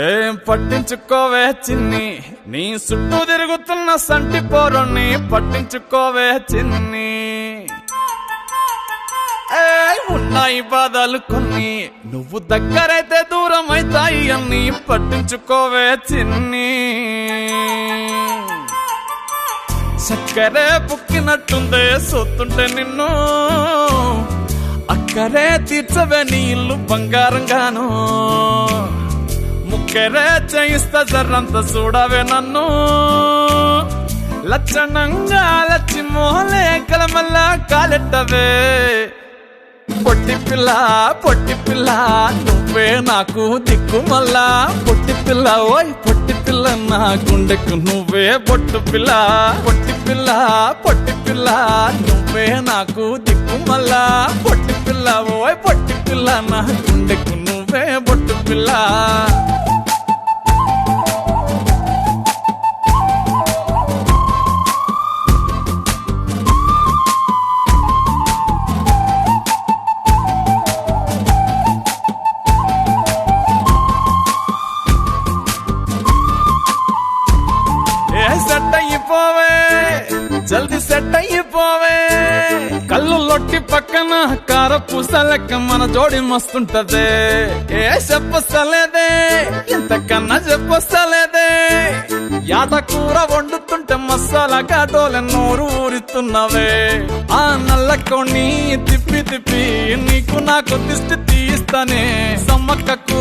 ఏం పట్టించుకోవే చిన్ని, నీ చుట్టూ తిరుగుతున్న సంటి పోరుణ్ణి పట్టించుకోవే చిన్ని. ఉన్నాయి బాధలు కొన్ని, నువ్వు దగ్గరైతే దూరం అవుతాయి అన్ని పట్టించుకోవే చిన్ని. చక్కరే పుక్కినట్టుందే సొత్తుంటే నిన్ను, అక్కరే తీర్చవే నీ ఇల్లు బంగారంగాను. ముక్కరే చేయిస్తా జర్రంత చూడవే నన్ను, లచ్చణంగా లచ్చి మోహలే కలమల్లా కాలెట్టవే. పొట్టి పిల్ల పొట్టి పిల్ల నువ్వే నాకు దిక్కు మల్లా. పొట్టి పిల్ల ఓయ్ పొట్టి పిల్ల నా గుండెకు నువ్వే బొట్టు పిల్ల. పొట్టి పిల్ల పొట్టి పిల్ల నువ్వే నాకు దిక్కు మల్లా. పొట్టి పిల్ల ఓయ్ పొట్టి పిల్ల నా గుండెకు నువ్వే బొట్టు పిల్ల. సెట్ అయిపోవే జల్దీ సెట్ అయిపోవే. కళ్ళు లొట్టి పక్కన కార పూసలెక్క మన జోడి మస్తుంటదే. ఏ చెప్పలేదే ఇంతకన్నా చెప్పలేదే. యాట కూర వండుతుంటే మసాలా ఘాటోలే నోరు ఊరుతున్నవే. ఆ నల్లకోని తిప్పి తిప్పి నీకు నాకు దిష్టి తీస్తానే. సమ్మక్కకు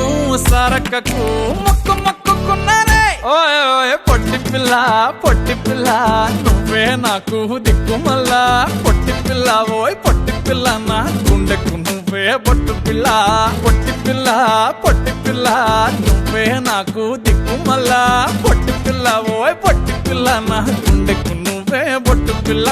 సారక్కకు మొక్కు మొక్కుకున్నానే. ఓయ్ ఓయ్ పొట్టి పిల్ల పొట్టి పిల్ల నువ్వే నాకు దిక్కు మల్లా. పొట్టి పిల్ల ఓయ్ పొట్టి పిల్ల నా గుండెకు నువ్వే బొట్టు పిల్ల. పొట్టి పిల్ల పొట్టి పిల్ల నువ్వే నాకు దిక్కు మల్లా. పొట్టి పిల్ల ఓయ్ పొట్టి పిల్ల నా గుండెకు నువ్వే బొట్టు పిల్ల.